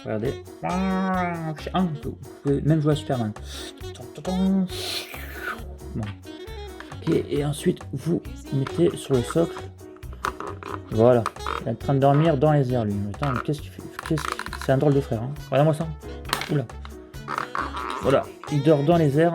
Regardez. Vous pouvez même jouer à Superman. Bon. Ok, et ensuite vous mettez sur le socle. Voilà. Il est en train de dormir dans les airs lui. Attends, qu'est-ce qu'il fait? C'est un drôle de frère. Hein. Regarde-moi ça. Oula. Voilà. Il dort dans les airs.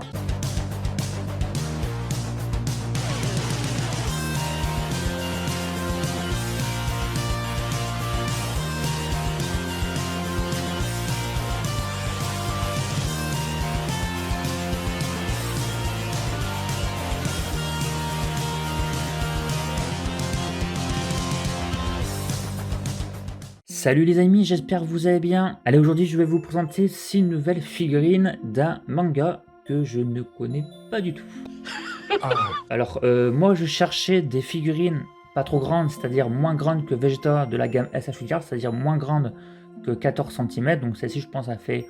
Salut les amis, j'espère que vous allez bien. Allez, aujourd'hui je vais vous présenter 6 nouvelles figurines d'un manga que je ne connais pas du tout. Alors moi je cherchais des figurines pas trop grandes, c'est-à-dire moins grandes que Vegeta de la gamme SH Figures, c'est-à-dire moins grandes que 14 cm, donc celle-ci je pense a fait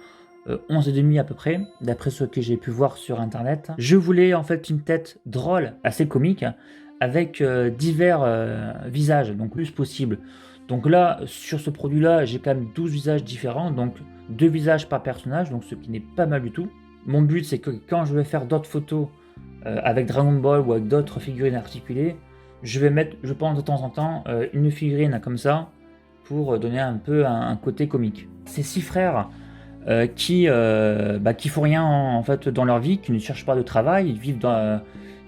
11,5 à peu près, d'après ce que j'ai pu voir sur internet. Je voulais en fait une tête drôle, assez comique, avec divers visages, donc le plus possible. Donc là, sur ce produit-là, j'ai quand même 12 visages différents, donc 2 visages par personnage, donc ce qui n'est pas mal du tout. Mon but, c'est que quand je vais faire d'autres photos avec Dragon Ball ou avec d'autres figurines articulées, je vais mettre, je pense de temps en temps, une figurine comme ça, pour donner un peu un côté comique. Ces 6 frères qui font rien en fait dans leur vie, qui ne cherchent pas de travail, ils vivent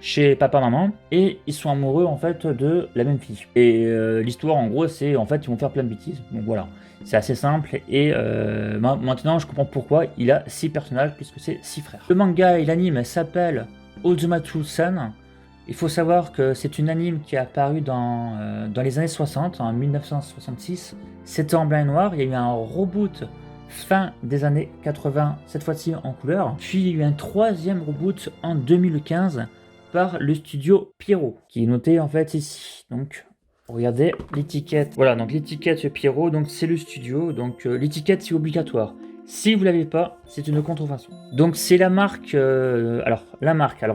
chez papa-maman, et ils sont amoureux en fait de la même fille. Et l'histoire en gros c'est en fait ils vont faire plein de bêtises, donc voilà, c'est assez simple, et maintenant je comprends pourquoi il a 6 personnages, puisque c'est 6 frères. Le manga et l'anime s'appelle Uzumaki-san. Il faut savoir que c'est une anime qui est apparue dans les années 60, en 1966, c'était en blanc et noir, il y a eu un reboot fin des années 80, cette fois-ci en couleur, puis il y a eu un troisième reboot en 2015, par le studio Pierrot, qui est noté en fait ici. Donc, regardez l'étiquette. Voilà, donc l'étiquette Pierrot, donc c'est le studio. Donc l'étiquette c'est obligatoire. Si vous l'avez pas, c'est une contrefaçon. Donc c'est la marque. Alors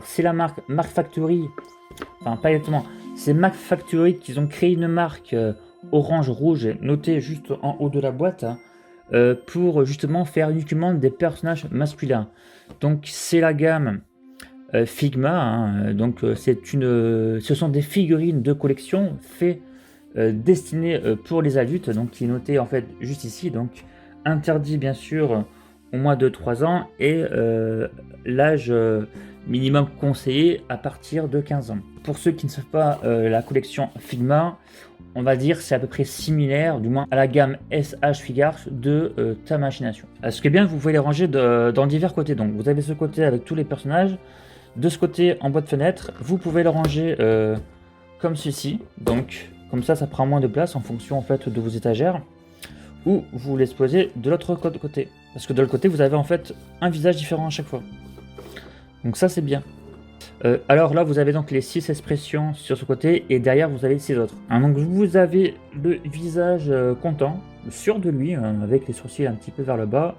c'est la marque Mark Factory. Enfin pas exactement. C'est Mark Factory qu'ils ont créé une marque orange rouge notée juste en haut de la boîte, hein, pour justement faire uniquement des personnages masculins. Donc c'est la gamme Figma, hein, donc ce sont des figurines de collection faites destinées pour les adultes, donc qui est noté en fait juste ici, donc interdit bien sûr au moins de 3 ans, et l'âge minimum conseillé à partir de 15 ans. Pour ceux qui ne savent pas, la collection Figma, on va dire c'est à peu près similaire, du moins à la gamme SH Figures de Ta Machination. Ce qui est bien, vous pouvez les ranger dans divers côtés, donc vous avez ce côté avec tous les personnages. De ce côté, en boîte fenêtre, vous pouvez le ranger comme ceci. Donc, comme ça prend moins de place en fonction en fait de vos étagères. Ou vous l'exposez de l'autre côté. Parce que de l'autre côté, vous avez en fait un visage différent à chaque fois. Donc ça, c'est bien. Alors là, vous avez donc les 6 expressions sur ce côté. Et derrière, vous avez 6 autres. Hein, donc vous avez le visage content, sûr de lui, avec les sourcils un petit peu vers le bas.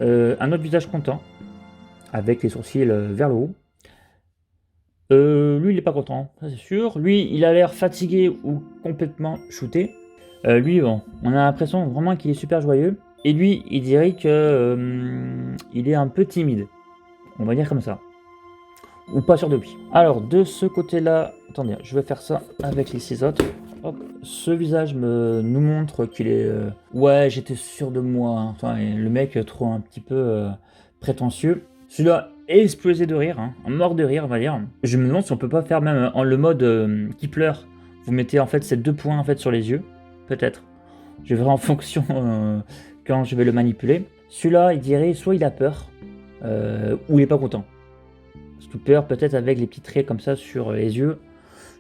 Un autre visage content, avec les sourcils vers le haut. Lui, il est pas content, ça c'est sûr. Lui, il a l'air fatigué ou complètement shooté. Lui, bon, on a l'impression vraiment qu'il est super joyeux. Et lui, il dirait que il est un peu timide. On va dire comme ça. Ou pas sûr de lui. Alors, de ce côté-là, attendez, je vais faire ça avec les 6 autres. Hop, ce visage nous montre qu'il est... ouais, j'étais sûr de moi. Hein. Enfin, le mec trop un petit peu prétentieux. Celui-là est explosé de rire, hein, mort de rire, on va dire. Je me demande si on peut pas faire même en le mode qui pleure. Vous mettez en fait ces 2 points en fait sur les yeux, peut-être. Je verrai en fonction quand je vais le manipuler. Celui-là, il dirait soit il a peur, ou il est pas content. Parce que peur, peut-être avec les petits traits comme ça sur les yeux.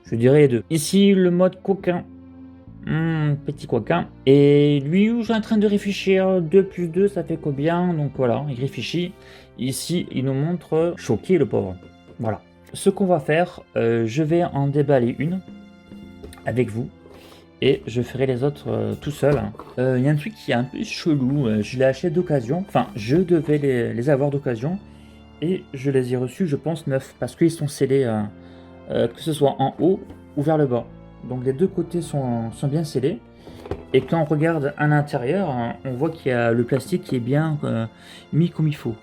Je dirais les deux. Ici, le mode coquin. Petit coquin. Et lui, je suis en train de réfléchir. 2 plus 2, ça fait combien? Donc voilà, il réfléchit. Ici, il nous montre choqué, le pauvre. Voilà. Ce qu'on va faire, je vais en déballer une avec vous. Et je ferai les autres tout seul. Il y a un truc qui est un peu chelou. Je l'ai acheté d'occasion. Enfin, je devais les avoir d'occasion. Et je les ai reçus, je pense, neufs. Parce qu'ils sont scellés, que ce soit en haut ou vers le bas. Donc les 2 côtés sont bien scellés. Et quand on regarde à l'intérieur, hein, on voit qu'il y a le plastique qui est bien mis comme il faut.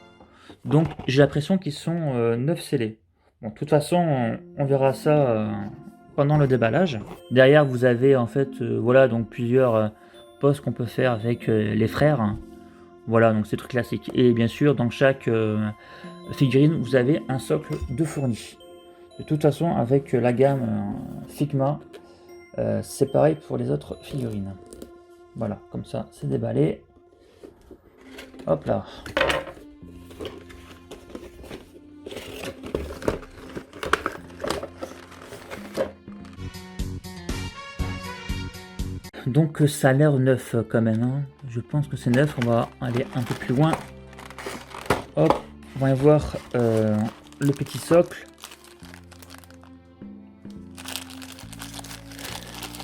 Donc j'ai l'impression qu'ils sont neufs scellés. Bon, de toute façon, on verra ça pendant le déballage. Derrière, vous avez en fait, voilà, donc plusieurs postes qu'on peut faire avec les frères, hein. Voilà, donc c'est truc classique. Et bien sûr, dans chaque figurine, vous avez un socle de fourni. De toute façon, avec la gamme Figma, c'est pareil pour les autres figurines. Voilà, comme ça, c'est déballé. Hop là. Donc ça a l'air neuf quand même, hein. Je pense que c'est neuf. On va aller un peu plus loin. Hop, on va y voir le petit socle.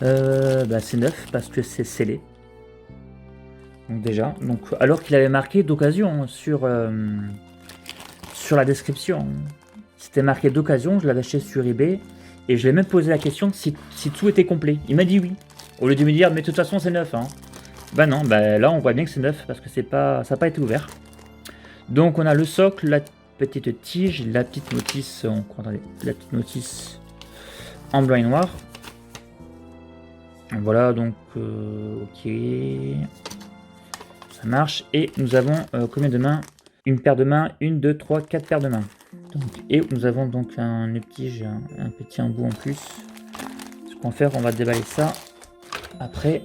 Bah c'est neuf parce que c'est scellé. Donc déjà, donc alors qu'il avait marqué d'occasion sur la description. C'était marqué d'occasion, je l'avais acheté sur eBay et je lui ai même posé la question si tout était complet. Il m'a dit oui. Au lieu de me dire mais de toute façon c'est neuf, hein. Bah non, bah là on voit bien que c'est neuf parce que ça n'a pas été ouvert. Donc on a le socle, la petite tige, la petite notice, la petite notice en blanc et noir. Voilà, donc ok, ça marche. Et nous avons combien de mains? Une paire de mains, 1, 2, 3, 4 paires de mains. Donc, et nous avons donc un tige, un petit embout en plus. Ce qu'on va faire, on va déballer ça après.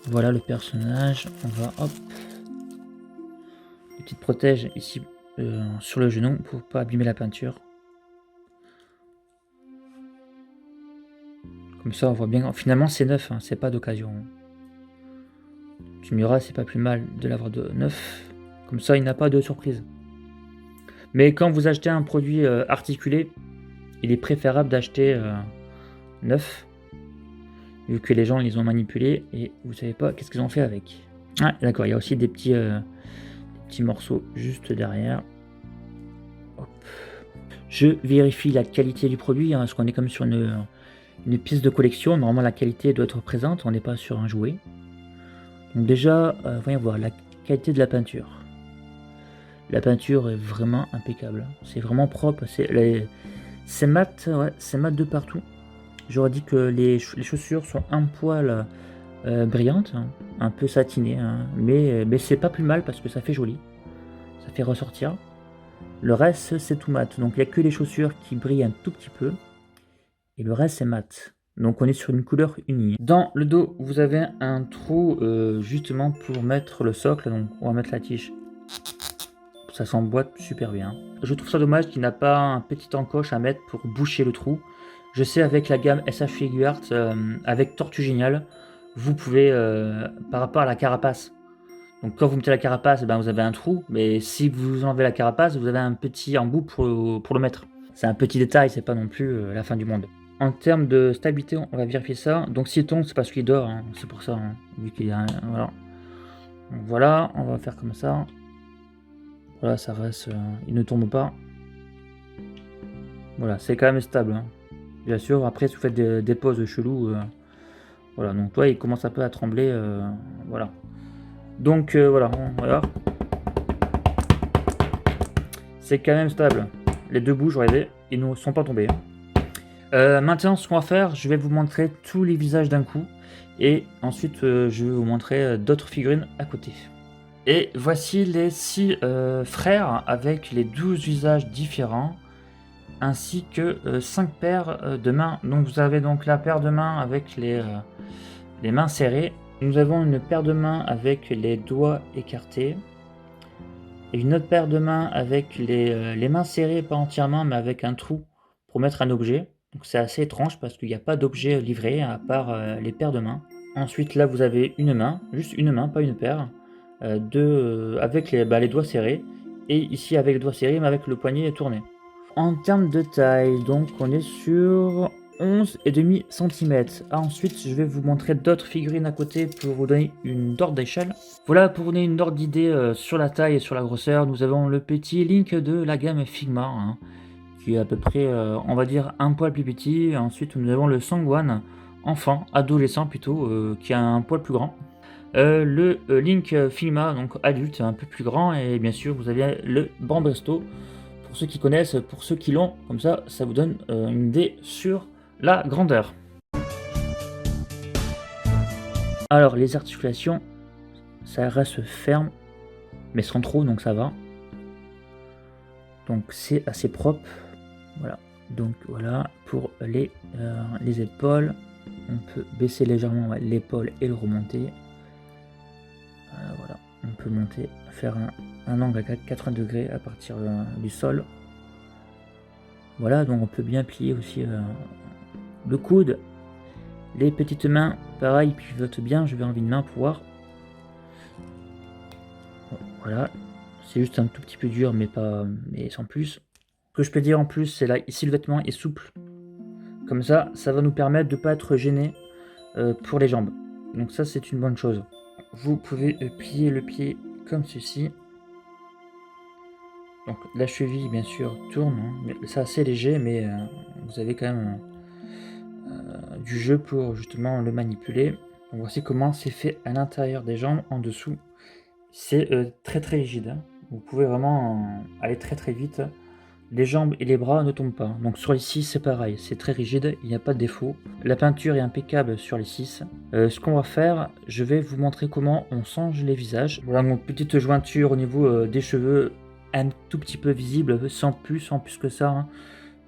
Voilà le personnage. On va hop, une petite protège ici sur le genou pour pas abîmer la peinture. Comme ça on voit bien. Finalement c'est neuf, hein, c'est pas d'occasion. Tu me diras, c'est pas plus mal de l'avoir de neuf. Comme ça il n'a pas de surprise. Mais quand vous achetez un produit articulé, il est préférable d'acheter neuf. Vu que les gens les ont manipulés et vous savez pas qu'est-ce qu'ils ont fait avec. Ah d'accord, il y a aussi des petits morceaux juste derrière. Hop. Je vérifie la qualité du produit, hein, parce qu'on est comme sur une pièce de collection. Normalement la qualité doit être présente, on n'est pas sur un jouet. Donc déjà, voyons voir la qualité de la peinture. La peinture est vraiment impeccable. C'est vraiment propre. C'est mat, ouais, c'est mat de partout. J'aurais dit que les chaussures sont un poil brillantes, hein, un peu satinées, hein, mais c'est pas plus mal parce que ça fait joli. Ça fait ressortir. Le reste, c'est tout mat. Donc il n'y a que les chaussures qui brillent un tout petit peu. Et le reste, c'est mat. Donc on est sur une couleur unie. Dans le dos, vous avez un trou justement pour mettre le socle. Donc on va mettre la tige. Ça s'emboîte super bien. Je trouve ça dommage qu'il n'a pas un petit encoche à mettre pour boucher le trou. Je sais avec la gamme SH Figuarts, avec Tortue Géniale, vous pouvez, par rapport à la carapace. Donc quand vous mettez la carapace, ben, vous avez un trou. Mais si vous enlevez la carapace, vous avez un petit embout pour le mettre. C'est un petit détail, c'est pas non plus la fin du monde. En termes de stabilité, on va vérifier ça. Donc s'il tombe, c'est parce qu'il dort, hein. C'est pour ça, hein, vu qu'il y a voilà. Donc, voilà, on va faire comme ça. Voilà, ça reste, il ne tombe pas. Voilà, c'est quand même stable, hein. Bien sûr, après si vous faites des pauses chelous, voilà, donc toi il commence un peu à trembler, voilà. Donc voilà, on regarde. C'est quand même stable. Les deux bouts, ils ne sont pas tombés, hein. Maintenant, ce qu'on va faire, je vais vous montrer tous les visages d'un coup. Et ensuite, je vais vous montrer d'autres figurines à côté. Et voici les 6 frères avec les 12 visages différents. Ainsi que 5 paires de mains. Donc vous avez donc la paire de mains avec les mains serrées. Nous avons une paire de mains avec les doigts écartés. Et une autre paire de mains avec les mains serrées, pas entièrement, mais avec un trou pour mettre un objet. Donc c'est assez étrange parce qu'il n'y a pas d'objet livré à part les paires de mains. Ensuite là vous avez une main, juste une main, pas une paire, avec les doigts serrés. Et ici avec les doigts serrés mais avec le poignet tourné. En termes de taille, donc on est sur 11,5 cm. Ensuite, je vais vous montrer d'autres figurines à côté pour vous donner une ordre d'échelle. Voilà, pour vous donner une ordre d'idée sur la taille et sur la grosseur, nous avons le petit Link de la gamme Figma, hein, qui est à peu près, on va dire, un poil plus petit. Ensuite, nous avons le Sangwan, enfant, adolescent plutôt, qui a un poil plus grand. Le Link Filma, donc adulte, un peu plus grand. Et bien sûr, vous avez le Bambresto, pour ceux qui connaissent, pour ceux qui l'ont. Comme ça vous donne une idée sur la grandeur. Alors, les articulations, ça reste ferme, mais sans trop, donc ça va. Donc c'est assez propre. Voilà. Donc voilà, pour les épaules, on peut baisser légèrement l'épaule et le remonter. Voilà, on peut monter, faire un angle à 80 degrés à partir du sol. Voilà, donc on peut bien plier aussi le coude. Les petites mains, pareil, pivotent bien. Je vais enlever une main pour voir. Voilà, c'est juste un tout petit peu dur, mais sans plus. Ce que je peux dire en plus, c'est là, ici le vêtement est souple. Comme ça va nous permettre de ne pas être gêné pour les jambes. Donc ça, c'est une bonne chose. Vous pouvez plier le pied comme ceci. Donc la cheville, bien sûr, tourne. Hein. C'est assez léger, mais vous avez quand même du jeu pour justement le manipuler. Donc, voici comment c'est fait à l'intérieur des jambes, en dessous. C'est très très rigide. Hein. Vous pouvez vraiment aller très très vite. Les jambes et les bras ne tombent pas. Donc sur les 6, c'est pareil, c'est très rigide, il n'y a pas de défaut. La peinture est impeccable sur les 6. Ce qu'on va faire, je vais vous montrer comment on change les visages. Voilà mon petite jointure au niveau des cheveux, un tout petit peu visible, sans plus que ça. Hein.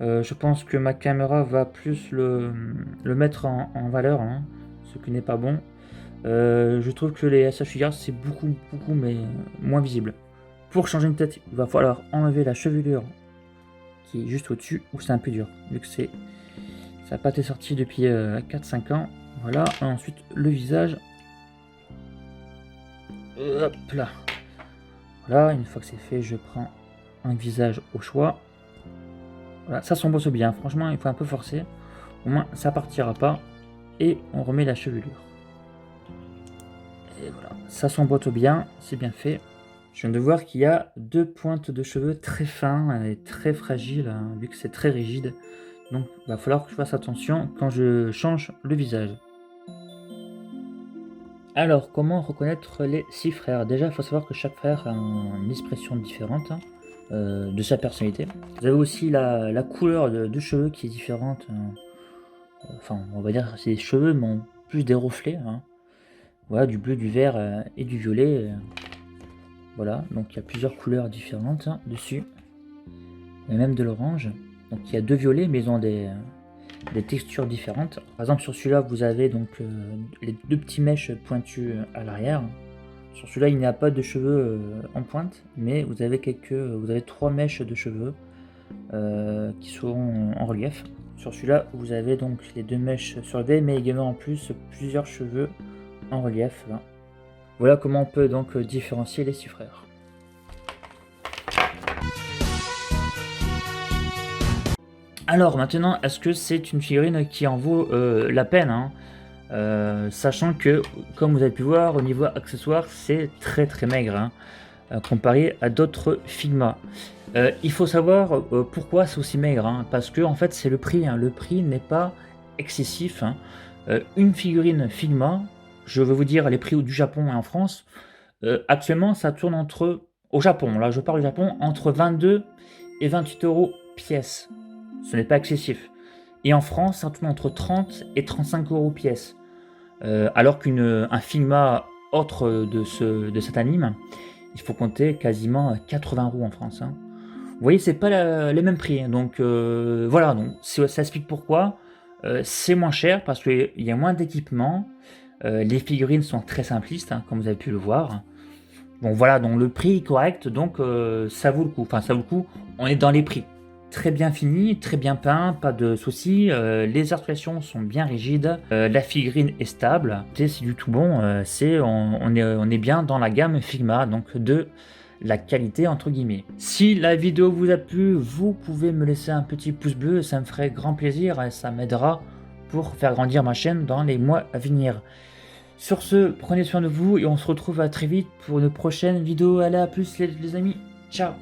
Je pense que ma caméra va plus le mettre en valeur, hein, ce qui n'est pas bon. Je trouve que les SH c'est beaucoup mais moins visible. Pour changer une tête, il va falloir enlever la chevelure qui est juste au-dessus, où c'est un peu dur, vu que ça n'a pas été sorti depuis 4-5 ans. Voilà, et ensuite le visage. Hop là. Voilà, une fois que c'est fait, je prends un visage au choix. Voilà, ça s'embosse bien, franchement, il faut un peu forcer. Au moins, ça partira pas. Et on remet la chevelure. Et voilà, ça s'emboîte bien, c'est bien fait. Je viens de voir qu'il y a 2 pointes de cheveux très fins et très fragiles, hein, vu que c'est très rigide. Donc il va falloir que je fasse attention quand je change le visage. Alors, comment reconnaître les 6 frères? Déjà, il faut savoir que chaque frère a une expression différente, hein, de sa personnalité. Vous avez aussi la couleur de cheveux qui est différente. Enfin, on va dire c'est des cheveux, mais en plus des reflets. Hein. Voilà, du bleu, du vert et du violet. Voilà, donc il y a plusieurs couleurs différentes dessus. Il y a même de l'orange. Donc il y a 2 violets, mais ils ont des textures différentes. Par exemple, sur celui-là, vous avez donc les 2 petits mèches pointues à l'arrière. Sur celui-là, il n'y a pas de cheveux en pointe, mais vous avez 3 mèches de cheveux qui sont en relief. Sur celui-là, vous avez donc les 2 mèches sur le dé, mais également en plus plusieurs cheveux en relief. Là. Voilà comment on peut donc différencier les 6 frères. Alors maintenant, est-ce que c'est une figurine qui en vaut la peine, hein, sachant que, comme vous avez pu voir, au niveau accessoire, c'est très très maigre, hein, comparé à d'autres Figma. Il faut savoir pourquoi c'est aussi maigre, hein, parce que en fait c'est le prix, hein, le prix n'est pas excessif. Hein. Une figurine Figma, je vais vous dire les prix du Japon et en France, actuellement ça tourne au Japon, là je parle du Japon, entre 22 et 28 euros pièce. Ce n'est pas excessif. Et en France, ça tourne entre 30 et 35 euros pièce. Alors qu'un Figma autre de cet anime, il faut compter quasiment 80 euros en France. Hein. Vous voyez, c'est pas les mêmes prix. Hein. Donc voilà, donc, ça explique pourquoi. C'est moins cher parce qu'il y a moins d'équipement. Les figurines sont très simplistes, hein, comme vous avez pu le voir. Bon voilà, donc le prix est correct, donc ça vaut le coup. Enfin, ça vaut le coup, on est dans les prix. Très bien fini, très bien peint, pas de soucis. Les articulations sont bien rigides. La figurine est stable. C'est du tout bon. On est bien dans la gamme Figma, donc de la qualité entre guillemets. Si la vidéo vous a plu, vous pouvez me laisser un petit pouce bleu, ça me ferait grand plaisir et ça m'aidera pour faire grandir ma chaîne dans les mois à venir. Sur ce, prenez soin de vous et on se retrouve à très vite pour une prochaine vidéo. Allez, à plus les amis. Ciao.